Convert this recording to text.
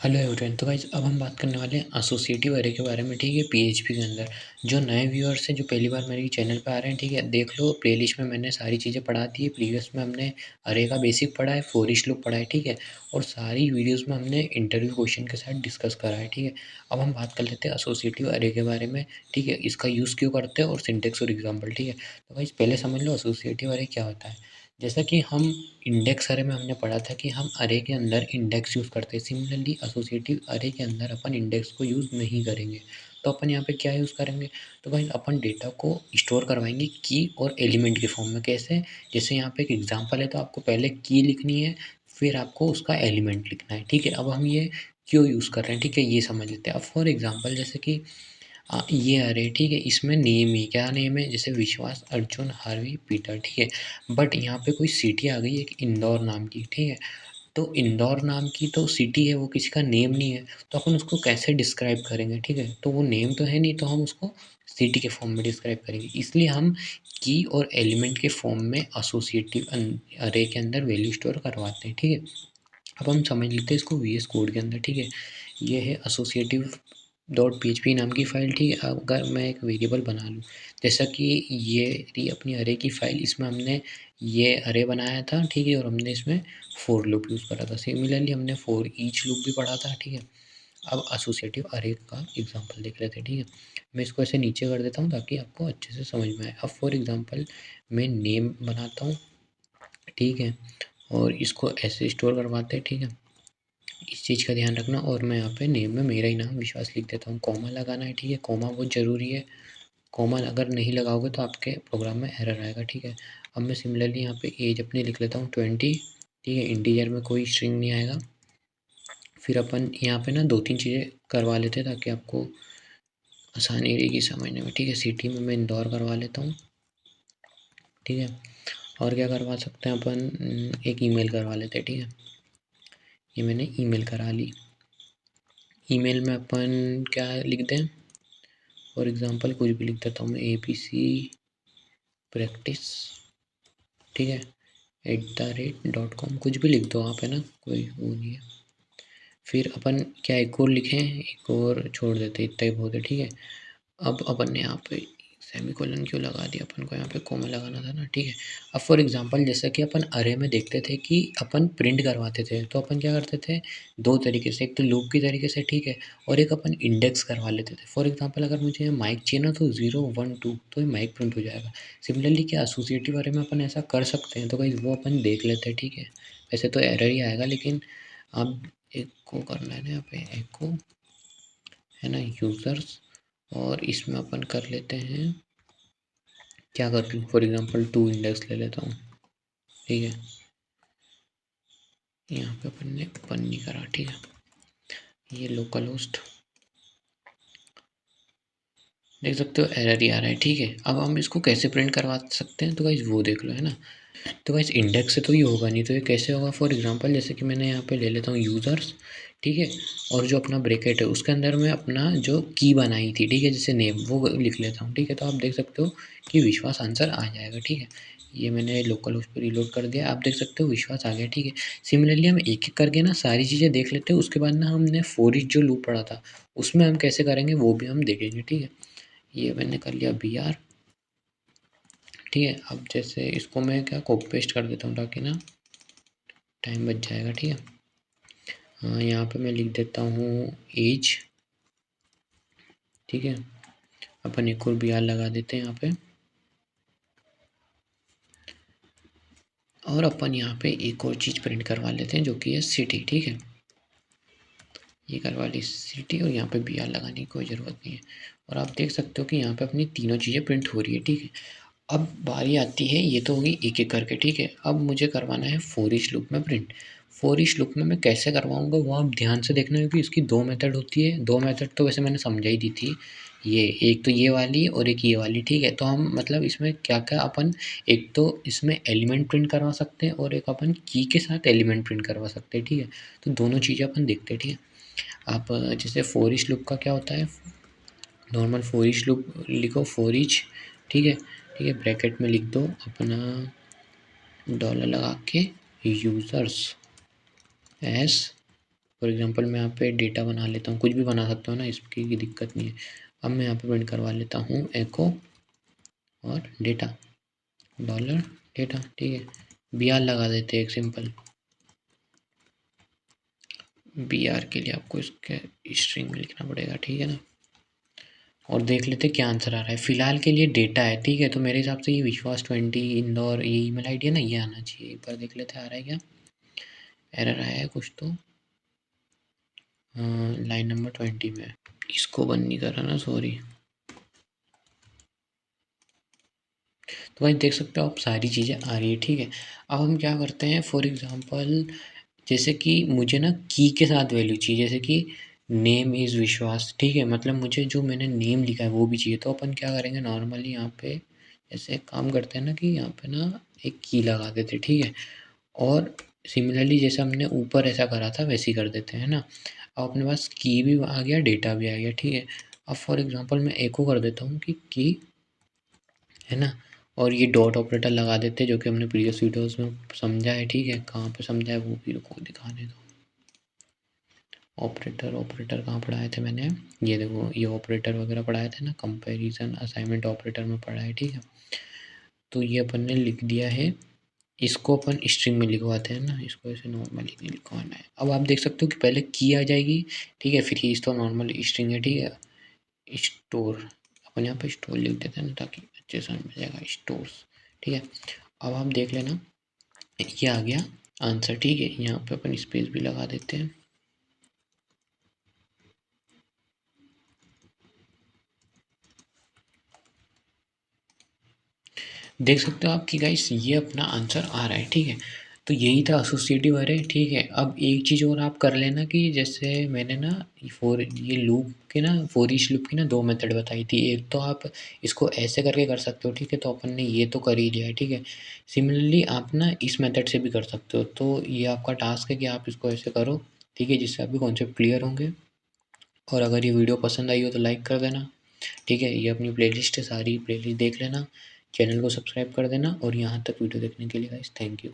Hello everyone. तो guys अब हम बात करने वाले हैं एसोसिएटिव अरे के बारे में, ठीक है। पीएचपी के अंदर जो नए व्यूअर्स हैं, जो पहली बार मेरे चैनल पे आ रहे हैं, ठीक है, देख लो प्लेलिस्ट में मैंने सारी चीज़ें पढ़ा दी है। प्रीवियस में हमने अरे का बेसिक पढ़ा है, फोर ईच लूप पढ़ा है, ठीक है, और सारी वीडियोस में हमने इंटरव्यू क्वेश्चन के साथ डिस्कस करा है, ठीक है। अब हम बात कर लेते हैं एसोसिएटिव अरे के बारे में, ठीक है, इसका यूज़ क्यों करते हैं और सिंटेक्स और एग्जाम्पल, ठीक है। तो गाइस पहले समझ लो एसोसिएटिव अरे क्या होता है। जैसा कि हम इंडेक्स अरे में हमने पढ़ा था कि हम अरे के अंदर इंडेक्स यूज़ करते हैं, सिमिलरली एसोसिएटिव अरे के अंदर अपन इंडेक्स को यूज़ नहीं करेंगे। तो अपन यहाँ पे क्या यूज़ करेंगे, तो भाई अपन डेटा को स्टोर करवाएंगे की और एलिमेंट के फॉर्म में। कैसे? जैसे यहाँ पे एक एग्जांपल है, तो आपको पहले की लिखनी है, फिर आपको उसका एलिमेंट लिखना है, ठीक है। अब हम ये क्यों यूज़ कर रहे हैं, ठीक है, ये समझ लेते हैं। अब फॉर एग्जाम्पल जैसे कि ये अरे, ठीक है, इसमें नेम ही क्या नेम है, जैसे विश्वास, अर्जुन, हार्वी, पीटर, ठीक है। बट यहाँ पे कोई सिटी आ गई एक इंदौर नाम की, ठीक है। तो इंदौर नाम की तो सिटी है, वो किसी का नेम नहीं है, तो अपन उसको कैसे डिस्क्राइब करेंगे, ठीक है। तो वो नेम तो है नहीं, तो हम उसको सिटी के फॉर्म में डिस्क्राइब करेंगे। इसलिए हम की और एलिमेंट के फॉर्म में एसोसिएटिव अरे के अंदर वैल्यू स्टोर करवाते हैं, ठीक है। अब हम समझ लेते हैं इसको वीएस कोड के अंदर, ठीक है। ये है एसोसिएटिव डॉट पीएचपी नाम की फ़ाइल, ठीक है। अगर मैं एक वेरिएबल बना लूँ, जैसा कि ये रही अपनी अरे की फ़ाइल, इसमें हमने ये अरे बनाया था, ठीक है, और हमने इसमें फोर लूप यूज़ करा था। सिमिलरली हमने फोर ईच लूप भी पढ़ा था, ठीक है। अब एसोसिएटिव अरे का एग्जांपल देख लेते हैं, ठीक है। मैं इसको ऐसे नीचे कर देता हूँ ताकि आपको अच्छे से समझ में आए। अब फॉर एग्जांपल मैं नेम बनाता हूँ, ठीक है, और इसको ऐसे स्टोर करवाते हैं, ठीक है। इस चीज़ का ध्यान रखना। और मैं यहाँ पे नेम में मेरा ही नाम विश्वास लिख देता हूँ। कॉमा लगाना है, ठीक है, कॉमा बहुत ज़रूरी है। कॉमा अगर नहीं लगाओगे तो आपके प्रोग्राम में एरर आएगा, ठीक है। अब मैं सिमिलरली यहाँ पे एज अपनी लिख लेता हूँ 20, ठीक है, इंटीजर में कोई स्ट्रिंग नहीं आएगा। फिर अपन यहाँ पे ना दो तीन चीज़ें करवा लेते हैं ताकि आपको आसानी रहेगी समझने में, ठीक है। सिटी में मैं इंदौर करवा लेता हूँ, ठीक है। और क्या करवा सकते हैं अपन, एक ईमेल करवा लेते हैं, ठीक है। ये मैंने ईमेल करा ली। ईमेल में अपन क्या लिख दें, फॉर एग्जांपल कुछ भी लिख देता हूँ मैं, ABC प्रैक्टिस, ठीक है, @.com, कुछ भी लिख दो आप, है ना, कोई वो नहीं है। फिर अपन क्या एक और लिखें, एक और छोड़ देते, इतना ही बहुत है, ठीक है। अब अपन ने यहाँ पे सेमीकोलन क्यों लगा दिया, अपन को यहाँ पे कॉमा लगाना था ना, ठीक है। अब फॉर एग्जांपल जैसा कि अपन अरे में देखते थे कि अपन प्रिंट करवाते थे, तो अपन क्या करते थे दो तरीके से, एक तो लूप की तरीके से, ठीक है, और एक अपन इंडेक्स करवा लेते थे। फॉर एग्जांपल अगर मुझे माइक चाहिए ना, तो 0 1 2 तो ये माइक प्रिंट हो जाएगा। सिमिलरली क्या एसोसिएटिव अरे में अपन ऐसा कर सकते हैं, तो भाई वो अपन देख लेते हैं, ठीक है। वैसे तो एरर ही आएगा, लेकिन अब एक को करना है ना यहाँ पे, एक को, है ना, यूज़र्स, और इसमें अपन कर लेते हैं, क्या कर लूँ, फॉर एग्जांपल 2 इंडेक्स ले लेता हूँ, ठीक है। यहाँ पे अपन ने ओपन नहीं करा, ठीक है, ये लोकल होस्ट, देख सकते हो एरर ही आ रहा है, ठीक है। अब हम इसको कैसे प्रिंट करवा सकते हैं, तो गाइस वो देख लो, है ना। तो गाइस इंडेक्स से तो ये होगा नहीं, तो ये कैसे होगा, फॉर एग्जांपल जैसे कि मैंने यहाँ पे ले लेता हूँ यूज़र्स, ठीक है, और जो अपना ब्रैकेट है उसके अंदर मैं अपना जो की बनाई थी, ठीक है, जैसे नेम, वो लिख लेता हूँ, ठीक है। तो आप देख सकते हो कि विश्वास आंसर आ जाएगा, ठीक है। ये मैंने लोकल होस्ट पर रिलोड कर दिया, आप देख सकते हो विश्वास आ गया, ठीक है। सिमिलरली हम एक एक करके ना सारी चीज़ें देख लेते हैं, उसके बाद ना हमने फोर ईच जो लूप पढ़ा था उसमें हम कैसे करेंगे वो भी हम देखेंगे, ठीक है। ये मैंने कर लिया BR, ठीक है। अब जैसे इसको मैं क्या कॉपी पेस्ट कर देता हूँ ताकि ना टाइम बच जाएगा, ठीक है। हाँ, यहाँ पे मैं लिख देता हूँ एज, ठीक है। अपन एक और BR लगा देते हैं यहाँ पे, और अपन यहाँ पे एक और चीज़ प्रिंट करवा लेते हैं जो कि है सिटी, ठीक है। ये करवा ली सिटी, और यहाँ पे BR लगाने की कोई ज़रूरत नहीं है। और आप देख सकते हो कि यहाँ पे अपनी तीनों चीज़ें प्रिंट हो रही है, ठीक है। अब बारी आती है, ये तो होगी एक एक करके, ठीक है। अब मुझे करवाना है फोर ईच लूप में प्रिंट। फोर ईच लूप में मैं कैसे करवाऊँगा वो आप ध्यान से देखना, क्योंकि इसकी दो मेथड होती है। दो मेथड तो वैसे मैंने समझा ही दी थी, ये एक तो ये वाली और एक ये वाली, ठीक है। तो हम मतलब इसमें क्या क्या अपन, एक तो इसमें एलिमेंट प्रिंट करवा सकते हैं और एक अपन की के साथ एलिमेंट प्रिंट करवा सकते हैं, ठीक है। तो दोनों चीज़ें अपन देखते हैं, ठीक है। आप जैसे फोर ईच लूप का क्या होता है, नॉर्मल फोर ईच लूप लिखो, फोर ईच, ठीक है, ठीक है, ब्रैकेट में लिख दो अपना डॉलर लगा के यूज़र्स एस फॉर एग्जांपल मैं यहाँ पे डेटा बना लेता हूँ, कुछ भी बना सकता हूँ ना, इसकी दिक्कत नहीं है। अब मैं यहाँ पे प्रिंट करवा लेता हूँ एको और डेटा डॉलर डेटा, ठीक है। बी आर लगा देते हैं एक सिंपल, बी आर के लिए आपको इसके स्ट्रिंग में लिखना पड़ेगा, ठीक है ना। और देख लेते क्या आंसर आ रहा है। फिलहाल के लिए डेटा है, ठीक है। तो मेरे हिसाब से ये विश्वास 20 इंदौर ये ईमेल आईडी है ना, ये आना चाहिए। एक बार देख लेते आ रहा है क्या, एरर आया है कुछ तो। लाइन नंबर 20 में इसको बंद नहीं कर रहा ना, सॉरी। तो भाई देख सकते हो आप सारी चीज़ें आ रही है, ठीक है। अब हम क्या करते हैं, फॉर एग्जांपल जैसे कि मुझे ना की के साथ वैल्यू चाहिए, जैसे कि नेम इज़ विश्वास, ठीक है। मतलब मुझे जो मैंने नेम लिखा है वो भी चाहिए। तो अपन क्या करेंगे, नॉर्मली यहाँ पे ऐसे एक काम करते हैं ना कि यहाँ पे ना एक की लगा देते, ठीक है। और सिमिलरली जैसे हमने ऊपर ऐसा करा था वैसे ही कर देते हैं ना। अब अपने पास की भी आ गया, डेटा भी आ गया, ठीक है। अब फॉर एग्जांपल मैं एको कर देता हूँ कि की, है ना। और ये डॉट ऑपरेटर लगा देते हैं जो कि हमने प्रीवियस वीडियोस में समझा है, ठीक है। कहाँ पे समझा है वो भी रुको दिखाने दो। ऑपरेटर ऑपरेटर कहाँ पढ़ाए थे मैंने, ये देखो ये ऑपरेटर वगैरह पढ़ाए थे ना, कंपैरिजन असाइनमेंट ऑपरेटर में पढ़ा है, ठीक है। तो ये अपन ने लिख दिया है, इसको अपन स्ट्रिंग में लिखवाते हैं ना, इसको ऐसे नॉर्मली नहीं लिखवाना है। अब आप देख सकते हो कि पहले की आ जाएगी, ठीक है, फिर ये तो नॉर्मल स्ट्रिंग है, ठीक है। स्टोर, अपन यहाँ पे स्टोर लिख देते हैं ना ताकि अच्छे से समझ जाएगा, स्टोर्स, ठीक है। अब आप देख लेना ये आ गया आंसर, ठीक है। यहाँ पे अपन स्पेस भी लगा देते हैं। देख सकते हो आप कि गाइस ये अपना आंसर आ रहा है, ठीक है। तो यही था एसोसिएटिव अरे, ठीक है। अब एक चीज़ और आप कर लेना कि जैसे मैंने ना फॉर ये लूप के ना, फॉर ईच लूप की ना दो मेथड बताई थी। एक तो आप इसको ऐसे करके कर सकते हो, ठीक है। तो अपन ने ये तो कर ही लिया है, ठीक है। सिमिलरली आप ना इस मेथड से भी कर सकते हो। तो ये आपका टास्क है कि आप इसको ऐसे करो, ठीक है, जिससे आपके कॉन्सेप्ट क्लियर होंगे। और अगर ये वीडियो पसंद आई हो तो लाइक कर देना, ठीक है। ये अपनी प्लेलिस्ट है, सारी प्लेलिस्ट देख लेना, चैनल को सब्सक्राइब कर देना। और यहाँ तक वीडियो देखने के लिए गाइस थैंक यू।